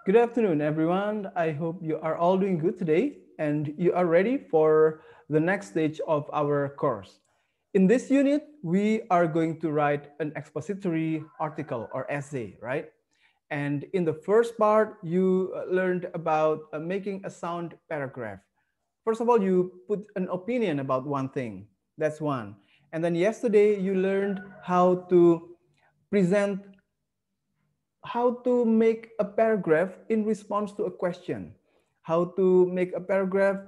Good afternoon, everyone. I hope you are all doing good today and you are ready for the next stage of our course. In this unit, we are going to write an expository article or essay, right? And in the first part, you learned about making a sound paragraph. First of all, you put an opinion about one thing. That's one. And then yesterday, you learned present how to make a paragraph in response to a question, how to make a paragraph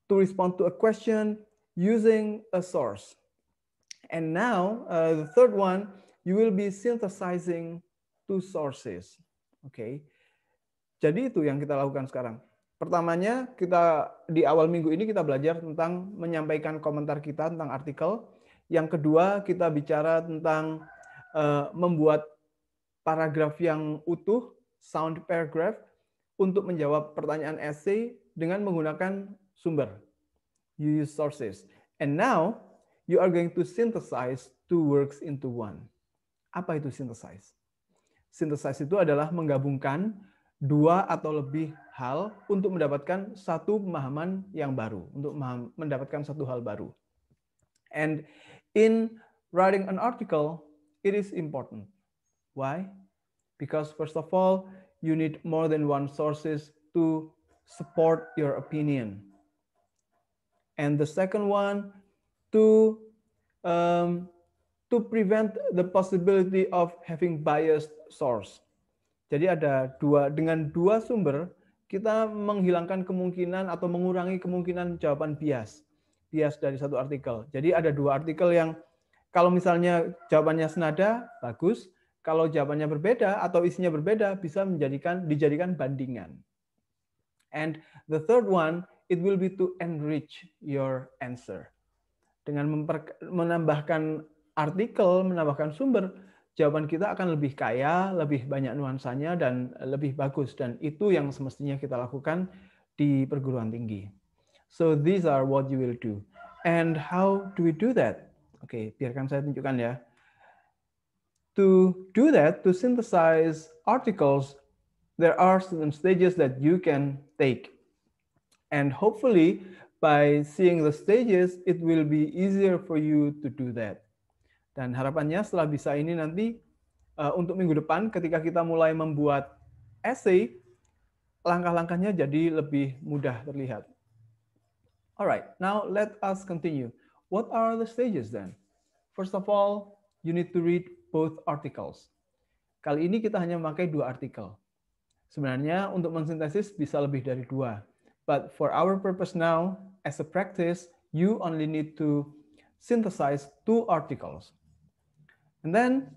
to respond to a question using a source. And now, the third one, you will be synthesizing two sources. Oke. Okay. Jadi itu yang kita lakukan sekarang. Pertamanya, kita di awal minggu ini kita belajar tentang menyampaikan komentar kita tentang artikel. Yang kedua, kita bicara tentang membuat paragraf yang utuh, sound paragraph, untuk menjawab pertanyaan essay dengan menggunakan sumber. You use sources. And now, you are going to synthesize two works into one. Apa itu synthesize? Synthesize itu adalah menggabungkan dua atau lebih hal untuk mendapatkan satu pemahaman yang baru, untuk mendapatkan satu hal baru. And in writing an article, it is important. Why? Because first of all, you need more than one sources to support your opinion. And the second one, to prevent the possibility of having biased source. Jadi dengan dua sumber kita menghilangkan kemungkinan atau mengurangi kemungkinan jawaban bias dari satu artikel. Jadi ada dua artikel yang kalau misalnya jawabannya senada, bagus. Kalau jawabannya berbeda atau isinya berbeda, bisa dijadikan bandingan. And the third one, it will be to enrich your answer. Dengan menambahkan artikel, menambahkan sumber, jawaban kita akan lebih kaya, lebih banyak nuansanya, dan lebih bagus. Dan itu yang semestinya kita lakukan di perguruan tinggi. So these are what you will do. And how do we do that? Oke, biarkan saya tunjukkan ya. To do that, to synthesize articles, there are certain stages that you can take. And hopefully, by seeing the stages, it will be easier for you to do that. Dan harapannya setelah bisa ini nanti untuk minggu depan ketika kita mulai membuat essay, langkah-langkahnya jadi lebih mudah terlihat. Alright, now let us continue. What are the stages then? First of all, you need to read both articles. Kali ini kita hanya memakai dua artikel. Sebenarnya untuk mensintesis bisa lebih dari dua. But for our purpose now, as a practice, you only need to synthesize two articles. And then,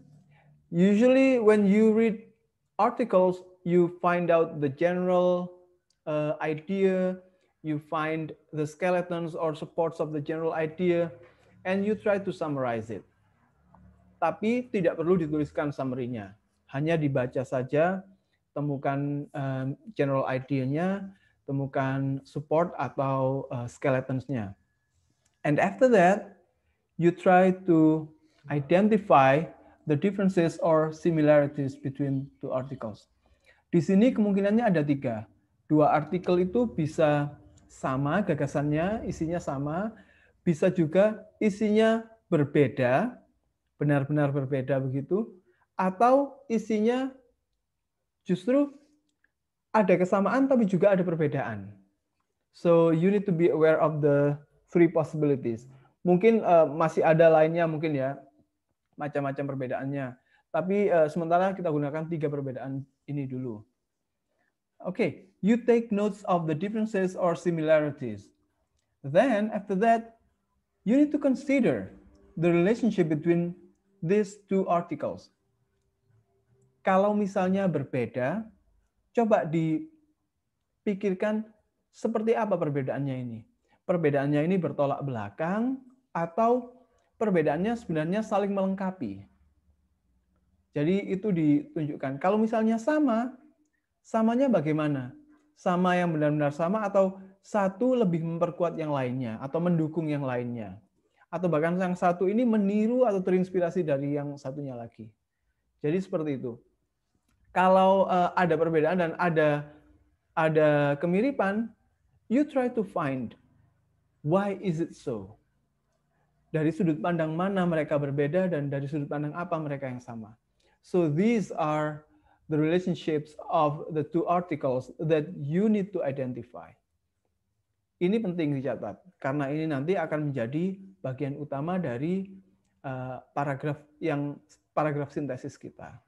usually when you read articles, you find out the general idea, you find the skeletons or supports of the general idea, and you try to summarize it. Tapi tidak perlu dituliskan summary-nya. Hanya dibaca saja, temukan general idea-nya, temukan support atau skeletons-nya. And after that, you try to identify the differences or similarities between two articles. Di sini kemungkinannya ada tiga. Dua artikel itu bisa sama gagasannya, isinya sama, bisa juga isinya berbeda, benar-benar berbeda begitu, atau isinya justru ada kesamaan tapi juga ada perbedaan. So you need to be aware of the three possibilities. Mungkin masih ada lainnya mungkin ya, macam-macam perbedaannya. Tapi sementara kita gunakan tiga perbedaan ini dulu. Okay, you take notes of the differences or similarities. Then after that, you need to consider the relationship between these two articles. Kalau misalnya berbeda, coba dipikirkan seperti apa perbedaannya ini. Perbedaannya ini bertolak belakang atau perbedaannya sebenarnya saling melengkapi. Jadi itu ditunjukkan. Kalau misalnya sama, samanya bagaimana? Sama yang benar-benar sama atau satu lebih memperkuat yang lainnya atau mendukung yang lainnya? Atau bahkan yang satu ini meniru atau terinspirasi dari yang satunya lagi. Jadi seperti itu. Kalau ada perbedaan dan ada kemiripan, you try to find why is it so? Dari sudut pandang mana mereka berbeda dan dari sudut pandang apa mereka yang sama. So these are the relationships of the two articles that you need to identify. Ini penting dicatat karena ini nanti akan menjadi bagian utama dari paragraf sintesis kita.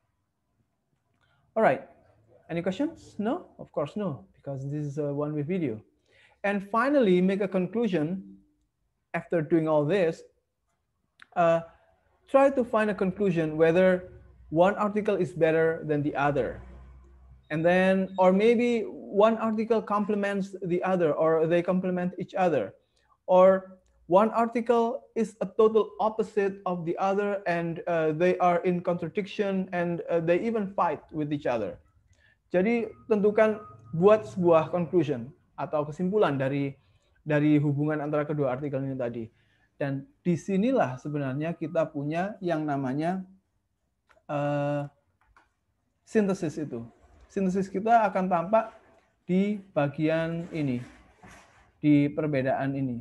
Alright, any questions? No? Of course no, because this is a one-way video. And finally, make a conclusion after doing all this. Try to find a conclusion whether one article is better than the other. And then, or maybe one article complements the other, or they complement each other. Or one article is a total opposite of the other, and they are in contradiction, and they even fight with each other. Jadi tentukan, buat sebuah conclusion atau kesimpulan dari hubungan antara kedua artikel ini tadi. Dan disinilah sebenarnya kita punya yang namanya sintesis itu. Sintesis kita akan tampak di bagian ini, di perbedaan ini.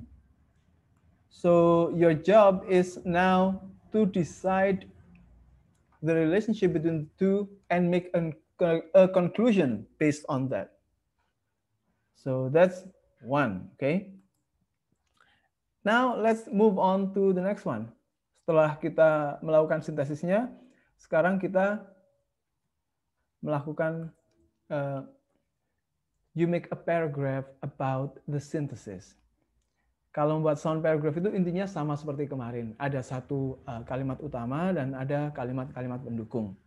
So your job is now to decide the relationship between the two and make a conclusion based on that. So that's one, okay? Now let's move on to the next one. Setelah kita melakukan sintesisnya, sekarang kita melakukan you make a paragraph about the synthesis. Kalau membuat sound paragraph itu intinya sama seperti kemarin. Ada satu kalimat utama dan ada kalimat-kalimat pendukung.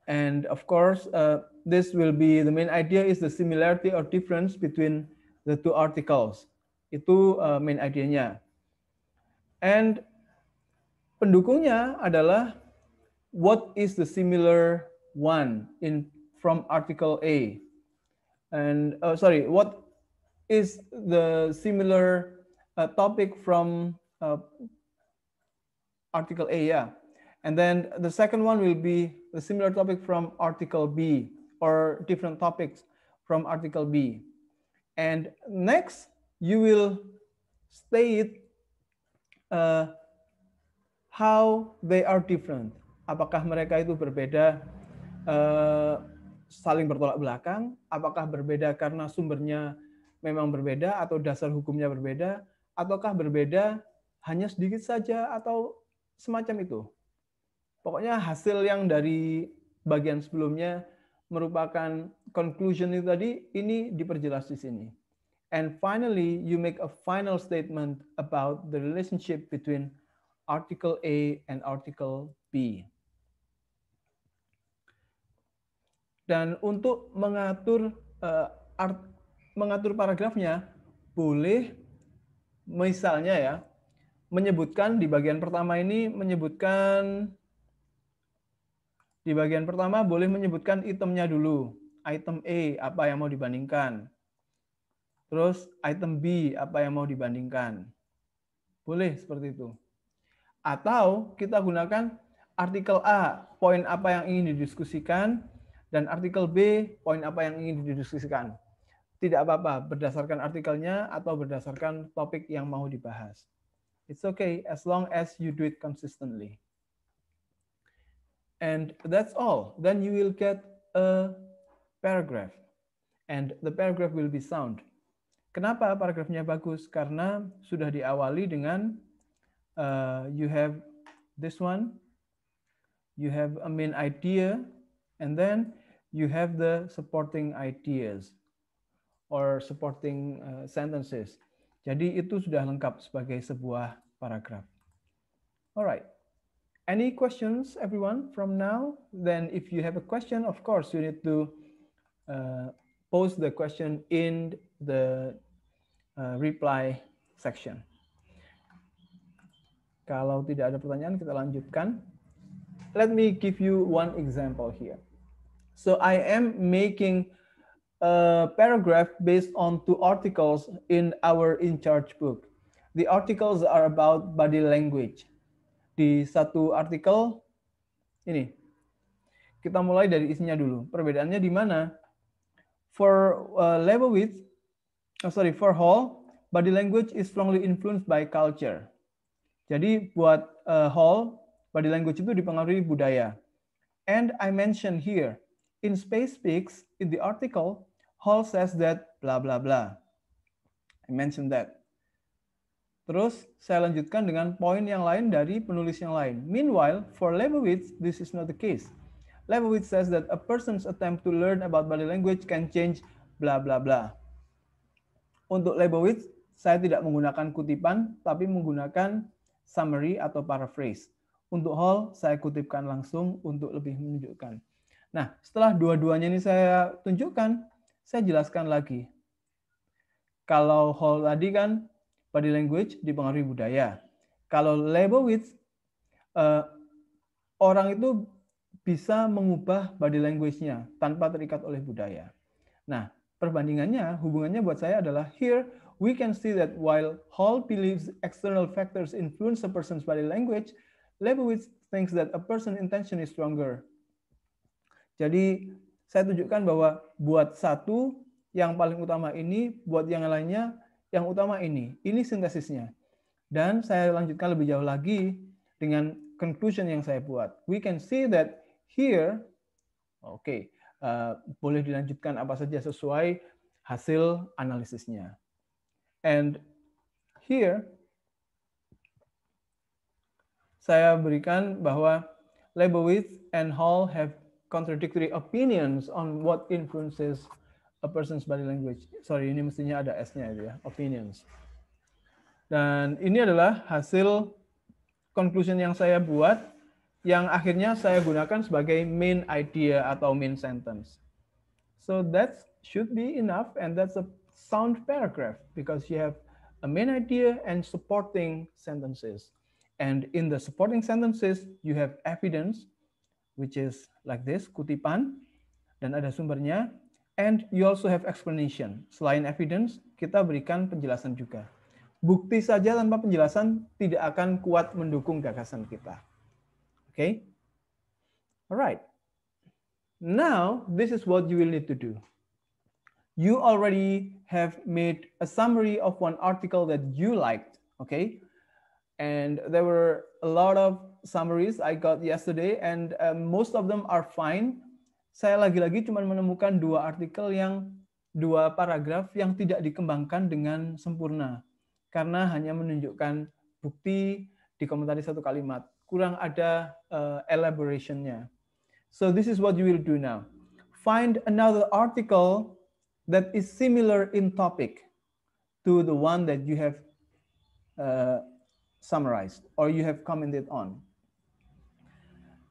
And of course, this will be the main idea is the similarity or difference between the two articles. Itu main idenya. And pendukungnya adalah what is the similar one from article A, and what is the similar topic from article A, yeah. And then the second one will be the similar topic from article B, or different topics from article B. And next, you will state how they are different. Apakah mereka itu berbeda, saling bertolak belakang? Apakah berbeda karena sumbernya memang berbeda atau dasar hukumnya berbeda? Ataukah berbeda hanya sedikit saja atau semacam itu? Pokoknya hasil yang dari bagian sebelumnya merupakan conclusion itu tadi, ini diperjelas di sini. And finally, you make a final statement about the relationship between article A and article B. Dan untuk mengatur paragrafnya, boleh misalnya ya, menyebutkan di bagian pertama ini, di bagian pertama boleh menyebutkan itemnya dulu. Item A, apa yang mau dibandingkan. Terus item B, apa yang mau dibandingkan. Boleh seperti itu. Atau kita gunakan artikel A, poin apa yang ingin didiskusikan, dan artikel B, poin apa yang ingin didiskusikan. Tidak apa-apa, berdasarkan artikelnya atau berdasarkan topik yang mau dibahas. It's okay, as long as you do it consistently. And that's all. Then you will get a paragraph. And the paragraph will be sound. Kenapa paragrafnya bagus? Karena sudah diawali dengan you have this one, you have a main idea, and then you have the supporting ideas or supporting sentences. Jadi itu sudah lengkap sebagai sebuah paragraf. Alright. Any questions, everyone, from now? Then if you have a question, of course, you need to post the question in the reply section. Kalau tidak ada pertanyaan, kita lanjutkan. Let me give you one example here. So I am making a paragraph based on 2 articles in our In Charge book. The articles are about body language. Di satu artikel ini, Kita mulai dari isinya dulu. Perbedaannya di mana? For for Hall, body language is strongly influenced by culture. Jadi buat Hall, body language itu dipengaruhi budaya. And I mentioned here, in Space Speaks, in the article, Hall says that blah blah blah. I mentioned that. Terus saya lanjutkan dengan poin yang lain dari penulis yang lain. Meanwhile, for Leibowitz, this is not the case. Leibowitz says that a person's attempt to learn about body language can change blah blah blah. Untuk Leibowitz, saya tidak menggunakan kutipan, tapi menggunakan summary atau paraphrase. Untuk Hall, saya kutipkan langsung untuk lebih menunjukkan. Nah, setelah dua-duanya ini saya tunjukkan, saya jelaskan lagi. Kalau Hall tadi kan, body language dipengaruhi budaya. Kalau Leibowitz, orang itu bisa mengubah body language-nya tanpa terikat oleh budaya. Nah, perbandingannya, hubungannya buat saya adalah here we can see that while Hall believes external factors influence a person's body language, Leibowitz thinks that a person's intention is stronger. Jadi saya tunjukkan bahwa buat satu yang paling utama ini, buat yang lainnya yang utama ini. Ini sintesisnya. Dan saya lanjutkan lebih jauh lagi dengan conclusion yang saya buat. We can see that here, boleh dilanjutkan apa saja sesuai hasil analisisnya. And here, saya berikan bahwa Leibowitz and Hall have contradictory opinions on what influences a person's body language. Sorry, ini mestinya ada S-nya itu ya, opinions. Dan ini adalah hasil conclusion yang saya buat, yang akhirnya saya gunakan sebagai main idea atau main sentence. So that should be enough, and that's a sound paragraph because you have a main idea and supporting sentences. And in the supporting sentences, you have evidence, which is like this, kutipan, dan ada sumbernya. And you also have explanation. Selain evidence, kita berikan penjelasan juga. Bukti saja tanpa penjelasan tidak akan kuat mendukung gagasan kita. Okay? All right. Now, this is what you will need to do. You already have made a summary of one article that you liked, okay? And there were a lot of summaries I got yesterday, and most of them are fine. Saya lagi-lagi cuma menemukan dua paragraf yang tidak dikembangkan dengan sempurna, karena hanya menunjukkan bukti di komentari satu kalimat. Kurang ada elaboration-nya. So this is what you will do now. Find another article that is similar in topic to the one that you have summarized or you have commented on.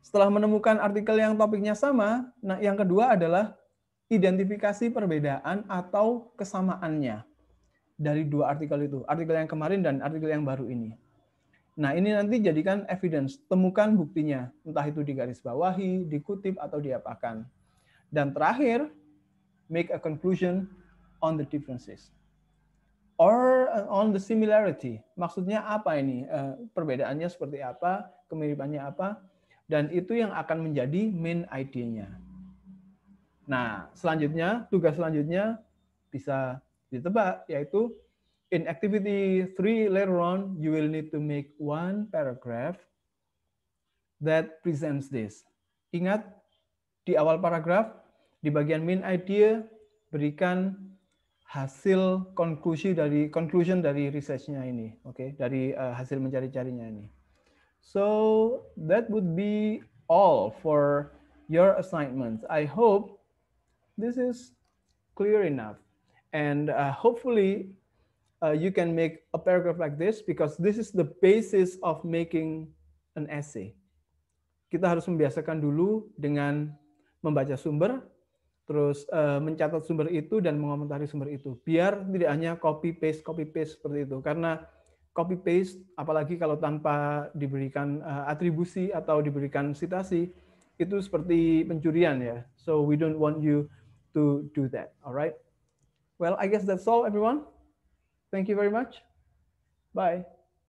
Setelah menemukan artikel yang topiknya sama, nah yang kedua adalah identifikasi perbedaan atau kesamaannya dari dua artikel itu, artikel yang kemarin dan artikel yang baru ini. Nah, ini nanti jadikan evidence, temukan buktinya, entah itu digarisbawahi, dikutip atau diapakan. Dan terakhir, make a conclusion on the differences. Or on the similarity. Maksudnya apa ini? Perbedaannya seperti apa? Kemiripannya apa? Dan itu yang akan menjadi main idea-nya. Nah, selanjutnya, tugas selanjutnya bisa ditebak, yaitu in activity 3 later on, you will need to make one paragraph that presents this. Ingat, di awal paragraf, di bagian main idea, berikan hasil conclusion dari research-nya ini, okay? Dari hasil mencari-carinya ini. So that would be all for your assignments. I hope this is clear enough, and hopefully you can make a paragraph like this because this is the basis of making an essay. Kita harus membiasakan dulu dengan membaca sumber, terus mencatat sumber itu dan mengomentari sumber itu. Biar tidak hanya copy paste seperti itu. Karena copy paste, apalagi kalau tanpa diberikan atribusi atau diberikan citasi, itu seperti pencurian ya. So we don't want you to do that. Alright? Well, I guess that's all, everyone. Thank you very much. Bye.